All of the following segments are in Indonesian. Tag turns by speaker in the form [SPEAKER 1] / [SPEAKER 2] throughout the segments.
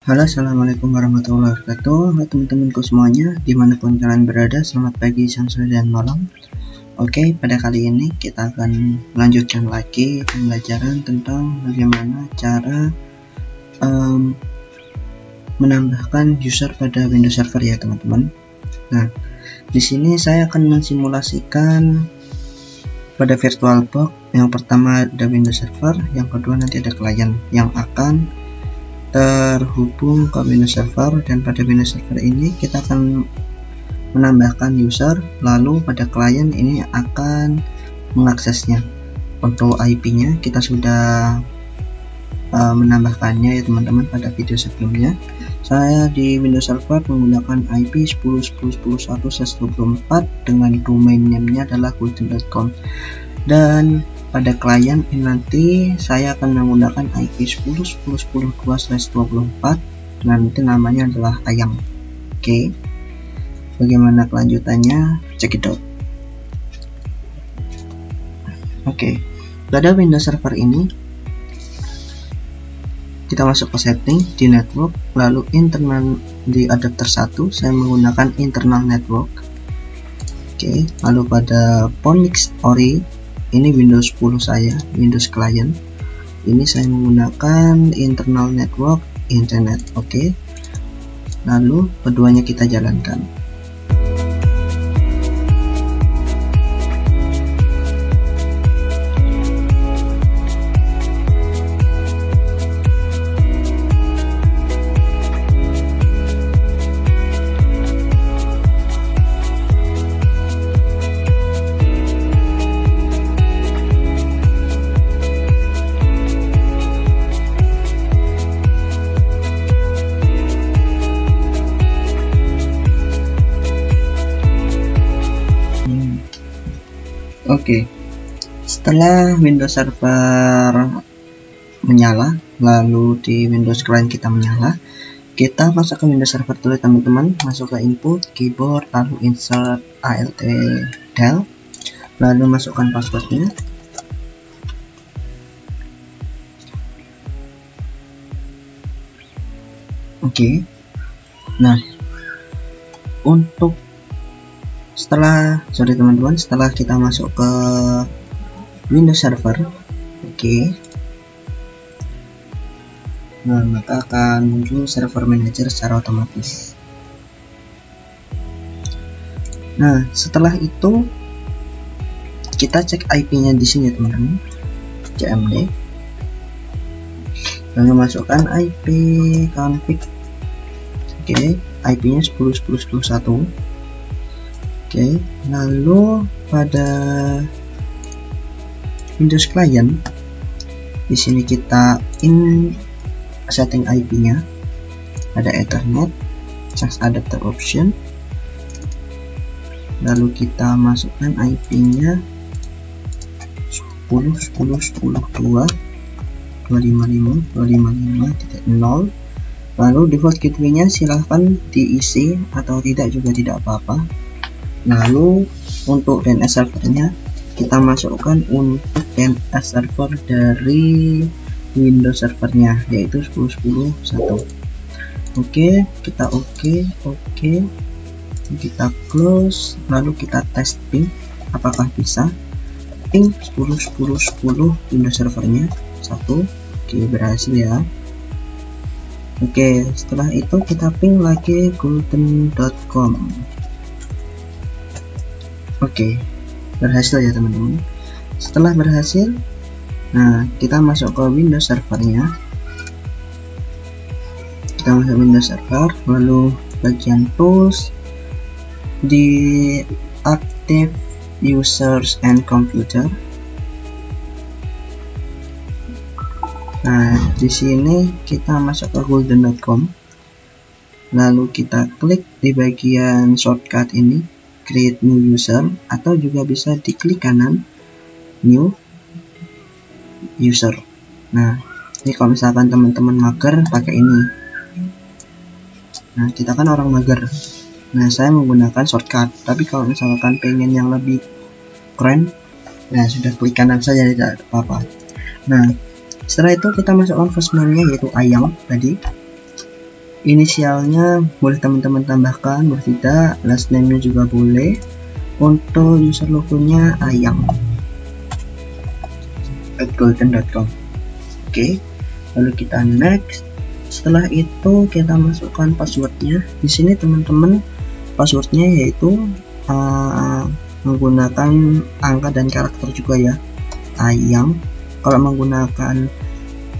[SPEAKER 1] Halo, assalamualaikum warahmatullahi wabarakatuh. Halo teman-temanku semuanya, dimanapun kalian berada, selamat pagi, siang, sore, dan malam. Oke, pada kali ini kita akan melanjutkan lagi pembelajaran tentang bagaimana cara menambahkan user pada Windows Server ya teman-teman. Nah, di sini saya akan mensimulasikan pada VirtualBox. Yang pertama ada Windows Server, yang kedua nanti ada klien yang akan terhubung ke Windows Server, dan pada Windows Server ini kita akan menambahkan user, lalu pada klien ini akan mengaksesnya. Untuk IP-nya kita sudah menambahkannya ya teman-teman pada video sebelumnya. Saya di Windows Server menggunakan IP 10.10.11/24 dengan domain name-nya adalah golden.com, dan pada klien ini nanti saya akan menggunakan IP 10.10.10.2/24 dan nanti namanya adalah ayam. Oke, bagaimana kelanjutannya? Check it out. Oke, pada Windows Server ini kita masuk ke setting di network, lalu internal di adapter 1 saya menggunakan internal network. Oke, lalu pada Phoenix Ori ini Windows 10 saya, Windows Client. Ini saya menggunakan internal network internet. Oke. Lalu keduanya kita jalankan. Oke, setelah Windows Server menyala, lalu di Windows Client kita menyala, kita masuk ke Windows Server dulu teman-teman. Masuk ke input, keyboard, lalu insert alt del, lalu masukkan passwordnya. Oke, nah untuk setelah kita masuk ke Windows Server, oke, nah maka akan muncul server manager secara otomatis. Nah, setelah itu kita cek IP-nya di sini teman-teman, cmd, lalu masukkan IP config. Oke, IP-nya 10.10.10.1. Oke, lalu pada Windows Client di sini kita setting IP-nya, ada Ethernet, change adapter option, lalu kita masukkan IP-nya 10.10.10.2.255.255.0, lalu default gateway-nya silahkan diisi atau tidak juga tidak apa-apa. Lalu untuk DNS servernya kita masukkan untuk DNS server dari Windows servernya, yaitu 10.10.1. Oke, kita oke, kita close, lalu kita tes ping apakah bisa. Ping 10.10.10 Windows servernya 1. Oke, berhasil ya. Oke, setelah itu kita ping lagi golden.com. Oke, berhasil ya teman-teman. Setelah berhasil, nah kita masuk ke Windows servernya. Kita masuk Windows Server, lalu bagian tools, di active users and computer. Nah, di sini kita masuk ke golden.com, lalu kita klik di bagian shortcut ini, create new user, atau juga bisa diklik kanan new user. Nah, ini kalau misalkan teman-teman mager pakai ini. Nah, kita kan orang mager. Nah, saya menggunakan shortcut. Tapi kalau misalkan pengen yang lebih keren, nah sudah klik kanan saja, tidak apa-apa. Nah, setelah itu kita masukkan first name-nya yaitu ayam tadi. Inisialnya boleh teman-teman tambahkan, boleh tidak. Last name-nya juga boleh. Untuk user logonya ayang @golden.com. Oke, lalu kita next. Setelah itu kita masukkan passwordnya. Di sini teman-teman passwordnya yaitu menggunakan angka dan karakter juga ya, ayang. Kalau menggunakan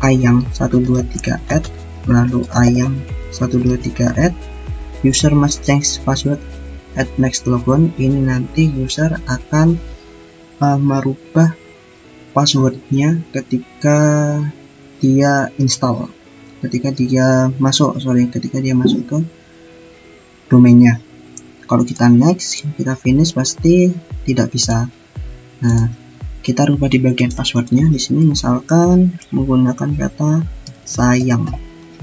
[SPEAKER 1] ayang 123 lalu ayang 123 user must change password at next logon. Ini nanti user akan merubah passwordnya ketika dia install, ketika dia masuk ke domainnya. Kalau kita next, kita finish, pasti tidak bisa. Nah, kita rubah di bagian passwordnya. Di sini misalkan menggunakan kata sayang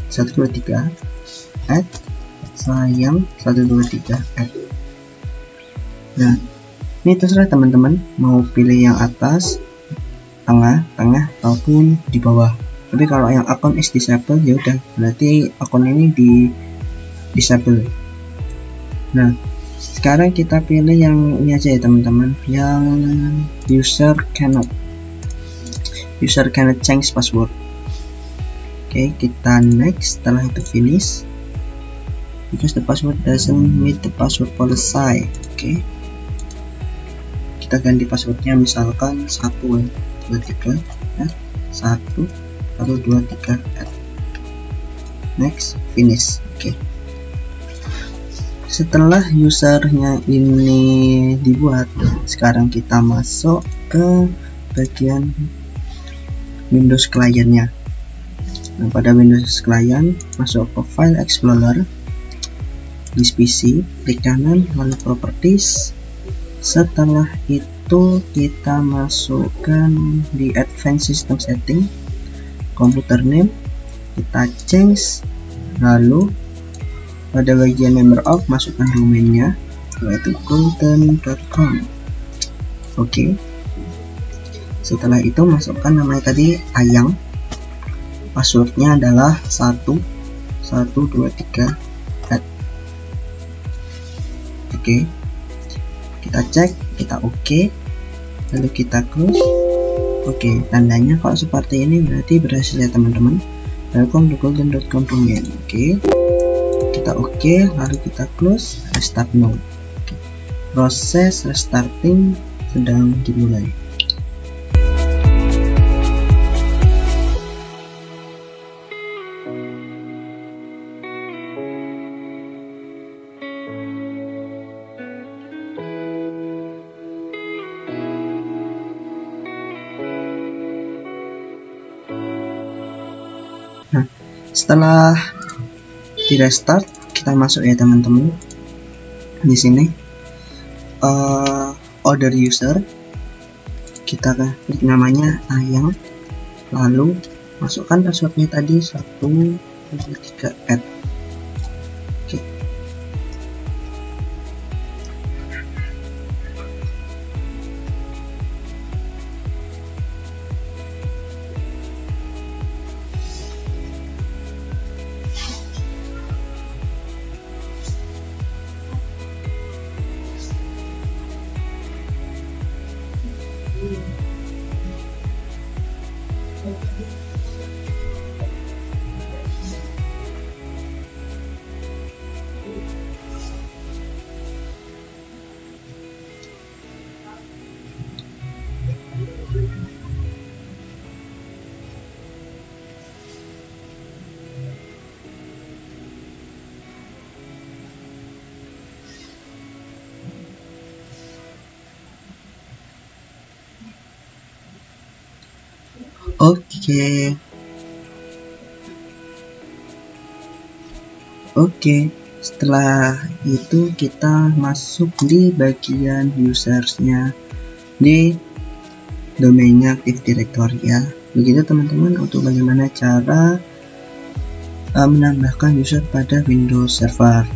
[SPEAKER 1] 123 sayang 123 . Nah, ini terserah teman-teman mau pilih yang atas, tengah, ataupun di bawah. Tapi kalau yang akun is disable, ya udah berarti akun ini di disable. Nah, sekarang kita pilih yang ini aja ya teman-teman, yang user cannot change password. Oke, kita next. Setelah itu finish because the password doesn't meet the password policy. Oke, kita ganti passwordnya misalkan 123 123 . Next, finish. Oke. Setelah usernya ini dibuat, sekarang kita masuk ke bagian Windows client-nya. Nah, pada Windows client, masuk ke File Explorer, This PC, klik kanan, lalu Properties. Setelah itu kita masukkan di Advanced System Setting, Computer Name, kita change, lalu pada bagian member of masukkan domainnya yaitu golden.com. Oke. Setelah itu masukkan namanya tadi ayang, passwordnya adalah 123 . Oke, kita cek, kita oke, lalu kita close. Oke, tandanya kalau seperti ini berarti berhasil ya teman-teman. Welcome to golden.com domain. Oke, kita oke, lalu kita close, restart now. Proses restarting sedang dimulai. Nah, setelah di restart, kita masuk ya teman-teman. Di sini order user, kita klik namanya ayang, lalu masukkan passwordnya tadi 123 . Oke. Oke, setelah itu kita masuk di bagian usersnya di domainnya Active Directory ya. Begitu teman-teman untuk bagaimana cara menambahkan user pada Windows Server.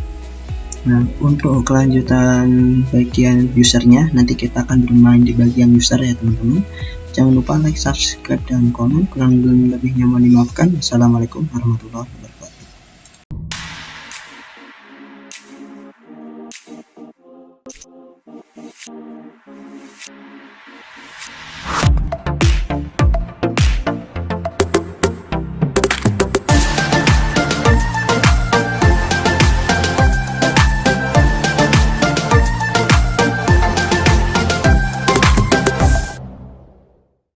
[SPEAKER 1] Nah, untuk kelanjutan bagian usernya nanti kita akan bermain di bagian user ya teman-teman. Jangan lupa like, subscribe, dan komen. Kurang lebihnya mohon dimaafkan. Assalamualaikum warahmatullahi wabarakatuh.